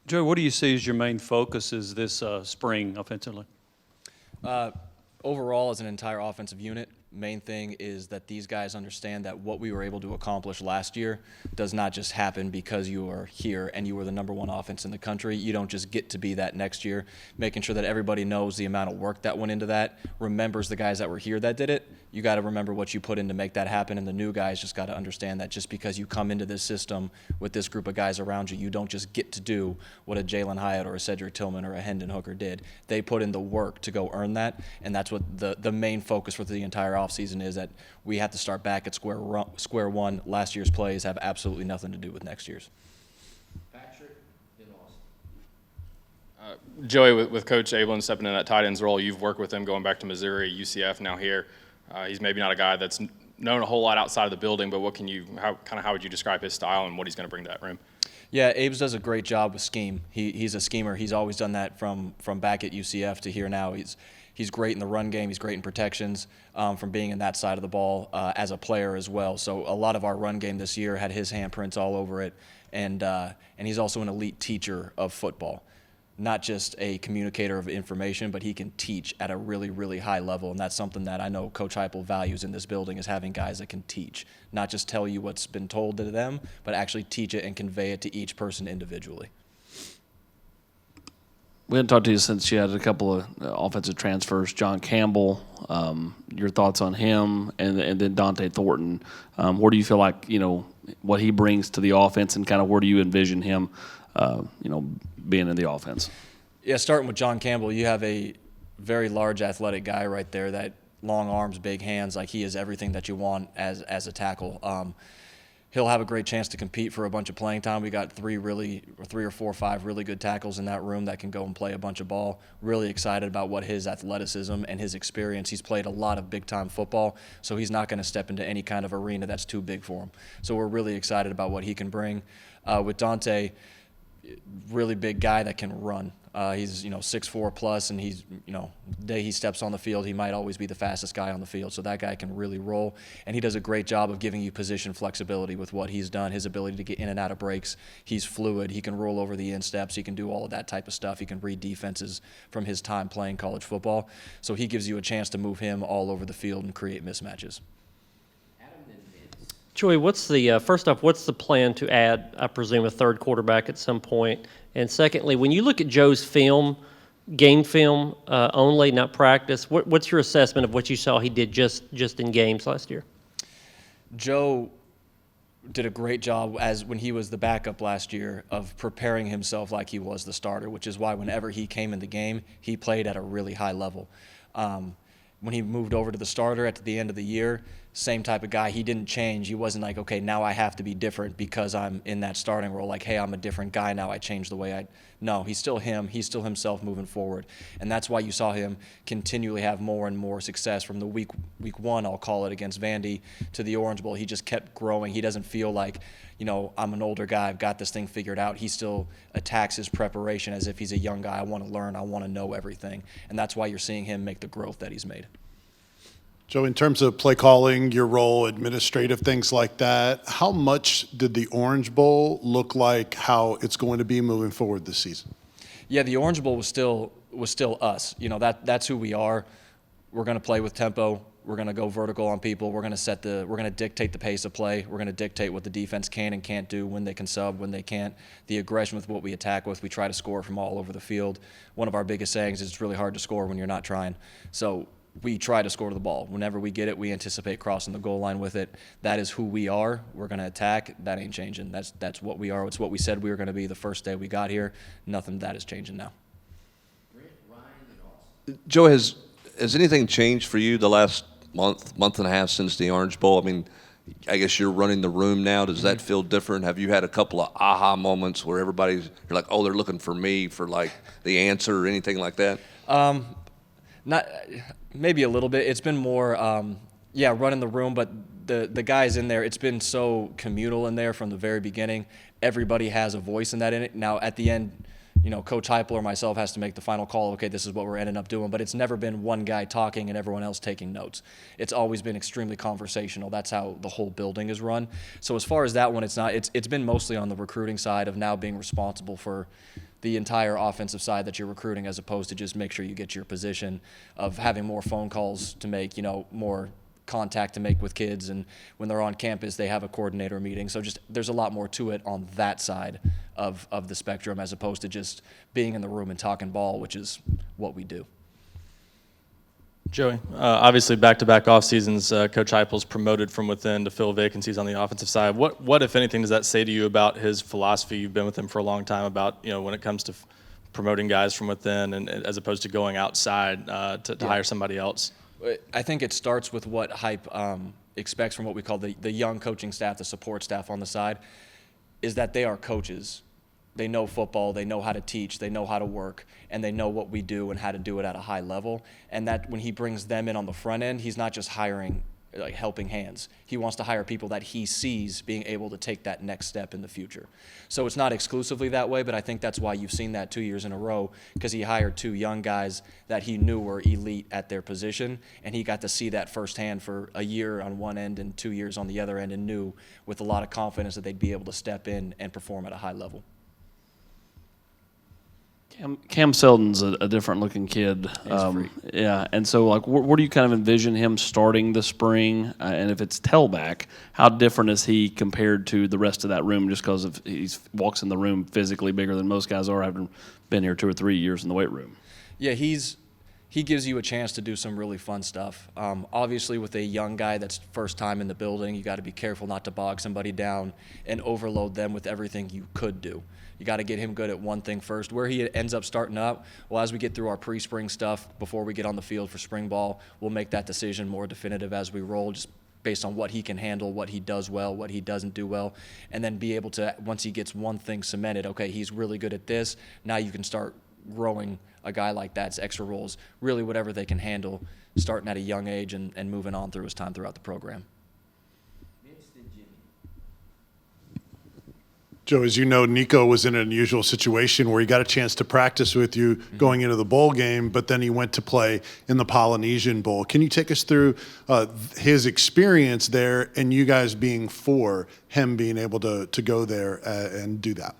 Joey, what do you see as your main focuses this spring offensively? Overall, as an entire offensive unit, main thing is that these guys understand that what we were able to accomplish last year does not just happen because you are here and you were the #1 offense in the country. You don't just get to be that next year. Making sure that everybody knows the amount of work that went into that, remembers the guys that were here that did it. You got to remember what you put in to make that happen, and the new guys just got to understand that just because you come into this system with this group of guys around you, you don't just get to do what a Jalen Hyatt or a Cedric Tillman or a Hendon Hooker did. They put in the work to go earn that, and that's what the main focus for the entire offseason is, that we have to start back at square one. Last year's plays have absolutely nothing to do with next year's. Patrick, then Austin. Joey, with Coach Ablin stepping in that tight end's role, you've worked with him going back to Missouri, UCF, now here. He's maybe not a guy that's known a whole lot outside of the building, but how would you describe his style and what he's going to bring to that room? Yeah, Abe's does a great job with scheme. He's a schemer. He's always done that from back at UCF to here now. He's great in the run game. He's great in protections from being in that side of the ball as a player as well. So a lot of our run game this year had his handprints all over it, and he's also an elite teacher of football. Not just a communicator of information, but he can teach at a really, really high level, and that's something that I know Coach Heupel values in this building, is having guys that can teach, not just tell you what's been told to them, but actually teach it and convey it to each person individually. We hadn't talked to you since you had a couple of offensive transfers. John Campbell, your thoughts on him, and then Dante Thornton. Where do you feel like, what he brings to the offense, and kind of where do you envision him, being in the offense? Yeah, starting with John Campbell, you have a very large athletic guy right there, that long arms, big hands, like he is everything that you want as a tackle. He'll have a great chance to compete for a bunch of playing time. We got three or four or five really good tackles in that room that can go and play a bunch of ball. Really excited about what his athleticism and his experience. He's played a lot of big-time football, so he's not going to step into any kind of arena that's too big for him. So we're really excited about what he can bring. With Dante, really big guy that can run. He's 6'4" plus, and he's the day he steps on the field, he might always be the fastest guy on the field. So that guy can really roll, and he does a great job of giving you position flexibility with what he's done. His ability to get in and out of breaks, he's fluid. He can roll over the insteps. He can do all of that type of stuff. He can read defenses from his time playing college football. So he gives you a chance to move him all over the field and create mismatches. Joey, first off, what's the plan to add, I presume, a third quarterback at some point? And secondly, when you look at Joe's film, game film only, not practice, what's your assessment of what you saw he did just in games last year? Joe did a great job when he was the backup last year of preparing himself like he was the starter, which is why whenever he came in the game, he played at a really high level. When he moved over to the starter at the end of the year, same type of guy. He didn't change. He wasn't like, okay, now I have to be different because I'm in that starting role. Like, hey, I'm a different guy now. I changed the way No, he's still him. He's still himself moving forward. And that's why you saw him continually have more and more success from the week one, I'll call it, against Vandy to the Orange Bowl. He just kept growing. He doesn't feel like, I'm an older guy. I've got this thing figured out. He still attacks his preparation as if he's a young guy. I want to learn. I want to know everything. And that's why you're seeing him make the growth that he's made. Joe, in terms of play calling, your role, administrative things like that, how much did the Orange Bowl look like how it's going to be moving forward this season? Yeah, the Orange Bowl was still us. That's who we are. We're going to play with tempo. We're going to go vertical on people. We're going to dictate the pace of play. We're going to dictate what the defense can and can't do, when they can sub, when they can't. The aggression with what we attack with, we try to score from all over the field. One of our biggest sayings is it's really hard to score when you're not trying. So we try to score the ball. Whenever we get it, we anticipate crossing the goal line with it. That is who we are. We're going to attack. That ain't changing. That's what we are. It's what we said we were going to be the first day we got here. Nothing that is changing now. Brent, Ryan, and Austin. Joe, has anything changed for you the last month and a half since the Orange Bowl? I mean, I guess you're running the room now. Does that feel different? Have you had a couple of aha moments where you're like, oh, they're looking for me for like the answer or anything like that? Not maybe a little bit. It's been more, running the room, but the guys in there, it's been so communal in there from the very beginning. Everybody has a voice in it. Now, at the end, Coach Heupel or myself has to make the final call. Okay, this is what we're ending up doing. But it's never been one guy talking and everyone else taking notes. It's always been extremely conversational. That's how the whole building is run. So as far as that one, it's not. It's been mostly on the recruiting side of now being responsible for the entire offensive side that you're recruiting, as opposed to just make sure you get your position, of having more phone calls to make, more contact to make with kids, and when they're on campus they have a coordinator meeting. So just there's a lot more to it on that side of the spectrum, as opposed to just being in the room and talking ball, which is what we do. Joey, obviously back-to-back off seasons, Coach Heupel's promoted from within to fill vacancies on the offensive side. What if anything does that say to you about his philosophy? You've been with him for a long time, about when it comes to promoting guys from within, and as opposed to going outside to hire somebody else. I think it starts with what Hype expects from what we call the young coaching staff, the support staff on the side, is that they are coaches. They know football, they know how to teach, they know how to work, and they know what we do and how to do it at a high level. And that when he brings them in on the front end, he's not just hiring like helping hands. He wants to hire people that he sees being able to take that next step in the future. So it's not exclusively that way, but I think that's why you've seen that 2 years in a row, because he hired 2 young guys that he knew were elite at their position, and he got to see that firsthand for a year on one end and 2 years on the other end, and knew with a lot of confidence that they'd be able to step in and perform at a high level. Cam Seldon's a different looking kid. Yeah, and so like, where do you kind of envision him starting the spring? And if it's tailback, how different is he compared to the rest of that room? Just because he walks in the room physically bigger than most guys are, having been here 2 or 3 years in the weight room. Yeah, he gives you a chance to do some really fun stuff. Obviously, with a young guy that's first time in the building, you got to be careful not to bog somebody down and overload them with everything you could do. You got to get him good at one thing first. Where he ends up starting up, well, as we get through our pre-spring stuff, before we get on the field for spring ball, we'll make that decision more definitive as we roll, just based on what he can handle, what he does well, what he doesn't do well, and then be able to, once he gets one thing cemented, okay, he's really good at this, now you can start growing a guy like that's extra roles, really whatever they can handle, starting at a young age and moving on through his time throughout the program. Joe, as you know, Nico was in an unusual situation where he got a chance to practice with you going into the bowl game, but then he went to play in the Polynesian Bowl. Can you take us through his experience there, and you guys being for him being able to go there and do that?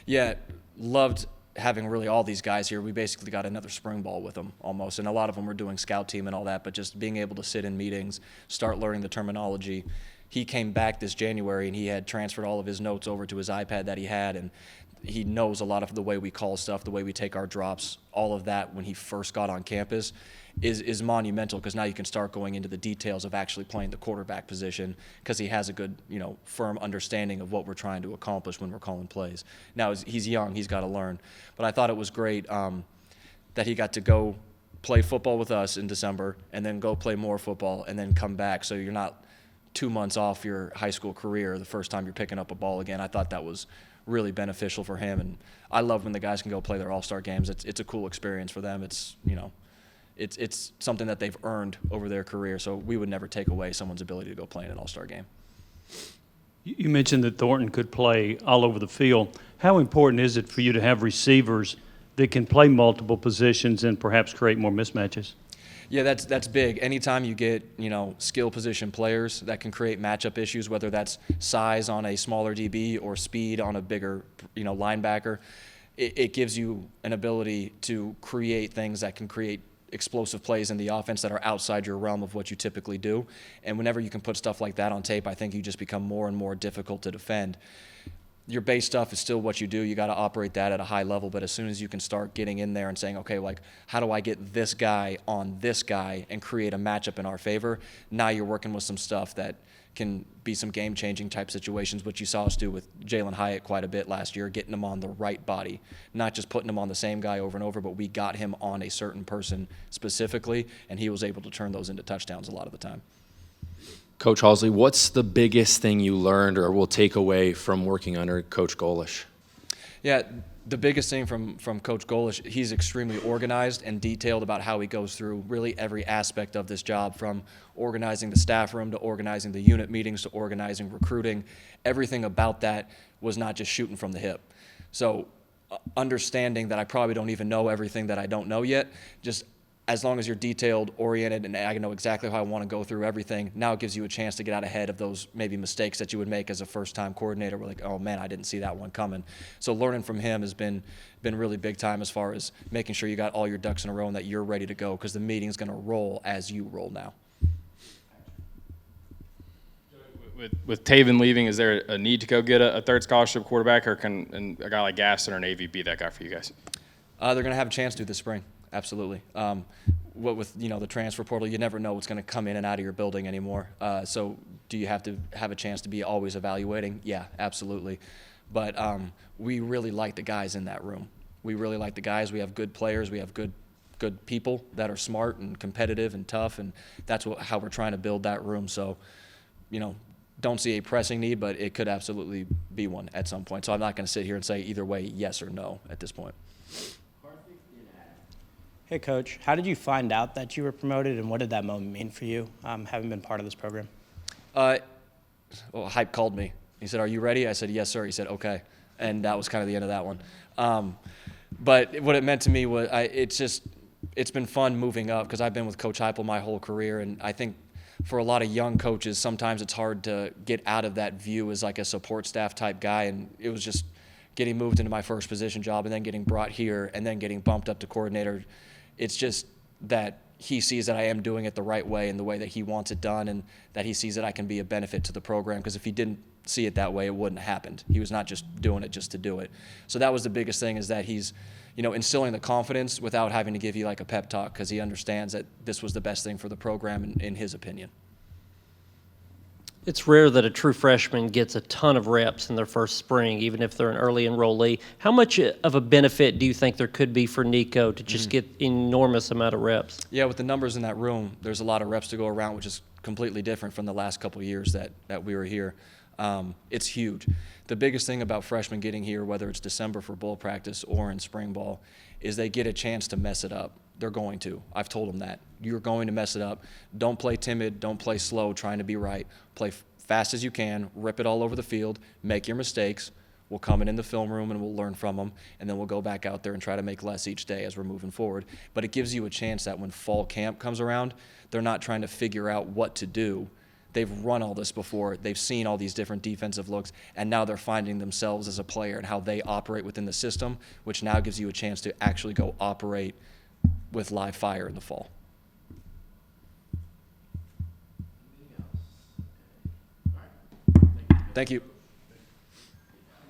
Yeah, loved having really all these guys here. We basically got another spring ball with them almost, and a lot of them were doing scout team and all that, but just being able to sit in meetings, start learning the terminology. He came back this January, and he had transferred all of his notes over to his iPad that he had, and he knows a lot of the way we call stuff, the way we take our drops, all of that when he first got on campus is monumental, because now you can start going into the details of actually playing the quarterback position, because he has a good, firm understanding of what we're trying to accomplish when we're calling plays. Now, he's young, he's got to learn. But I thought it was great that he got to go play football with us in December and then go play more football and then come back, so you're not 2 months off your high school career the first time you're picking up a ball again. I thought that was really beneficial for him, and I love when the guys can go play their all-star games. It's a cool experience for them. It's it's something that they've earned over their career, so we would never take away someone's ability to go play in an all-star game. You mentioned that Thornton could play all over the field. How important is it for you to have receivers that can play multiple positions and perhaps create more mismatches? Yeah, that's big. Anytime you get, skill position players that can create matchup issues, whether that's size on a smaller DB or speed on a bigger, linebacker, it gives you an ability to create things that can create explosive plays in the offense that are outside your realm of what you typically do. And whenever you can put stuff like that on tape, I think you just become more and more difficult to defend. Your base stuff is still what you do. You got to operate that at a high level. But as soon as you can start getting in there and saying, okay, like, how do I get this guy on this guy and create a matchup in our favor? Now you're working with some stuff that can be some game-changing type situations, which you saw us do with Jalen Hyatt quite a bit last year, getting him on the right body, not just putting him on the same guy over and over, but we got him on a certain person specifically, and he was able to turn those into touchdowns a lot of the time. Coach Halzle, what's the biggest thing you learned or will take away from working under Coach Golish? Yeah, the biggest thing from Coach Golish, he's extremely organized and detailed about how he goes through really every aspect of this job, from organizing the staff room to organizing the unit meetings to organizing recruiting. Everything about that was not just shooting from the hip. So understanding that I probably don't even know everything that I don't know yet, just as long as you're detailed oriented and I know exactly how I want to go through everything, now it gives you a chance to get out ahead of those maybe mistakes that you would make as a first-time coordinator. We're like, oh man, I didn't see that one coming. So learning from him has been really big time as far as making sure you got all your ducks in a row and that you're ready to go, because the meeting's going to roll as you roll now. With Taven leaving, is there a need to go get a third scholarship quarterback, or can a guy like Gaston or Navy be that guy for you guys? They're going to have a chance to this spring. Absolutely. What with the transfer portal, you never know what's going to come in and out of your building anymore. So do you have to have a chance to be always evaluating? Yeah, absolutely. But we really like the guys in that room. We really like the guys. We have good players. We have good people that are smart and competitive and tough, and that's how we're trying to build that room. So, don't see a pressing need, but it could absolutely be one at some point. So I'm not going to sit here and say either way yes or no at this point. Hey, Coach. How did you find out that you were promoted, and what did that moment mean for you, having been part of this program? Hype called me. He said, "Are you ready?" I said, "Yes, sir." He said, "Okay." And that was kind of the end of that one. But what it meant to me was it's been fun moving up, because I've been with Coach Heupel my whole career, and I think for a lot of young coaches, sometimes it's hard to get out of that view as like a support staff type guy, and it was just getting moved into my first position job and then getting brought here and then getting bumped up to coordinator. It's just that he sees that I am doing it the right way and the way that he wants it done, and that he sees that I can be a benefit to the program, because if he didn't see it that way, it wouldn't have happened. He was not just doing it just to do it. So that was the biggest thing, is that he's instilling the confidence without having to give you like a pep talk, because he understands that this was the best thing for the program in his opinion. It's rare that a true freshman gets a ton of reps in their first spring, even if they're an early enrollee. How much of a benefit do you think there could be for Nico to just get enormous amount of reps? Yeah, with the numbers in that room, there's a lot of reps to go around, which is completely different from the last couple of years that we were here. It's huge. The biggest thing about freshmen getting here, whether it's December for bowl practice or in spring ball, is they get a chance to mess it up. They're going to. I've told them that. You're going to mess it up. Don't play timid. Don't play slow trying to be right. Play fast as you can. Rip it all over the field. Make your mistakes. We'll come in the film room and we'll learn from them, and then we'll go back out there and try to make less each day as we're moving forward. But it gives you a chance that when fall camp comes around, they're not trying to figure out what to do. They've run all this before. They've seen all these different defensive looks, and now they're finding themselves as a player and how they operate within the system, which now gives you a chance to actually go operate with live fire in the fall. Thank you.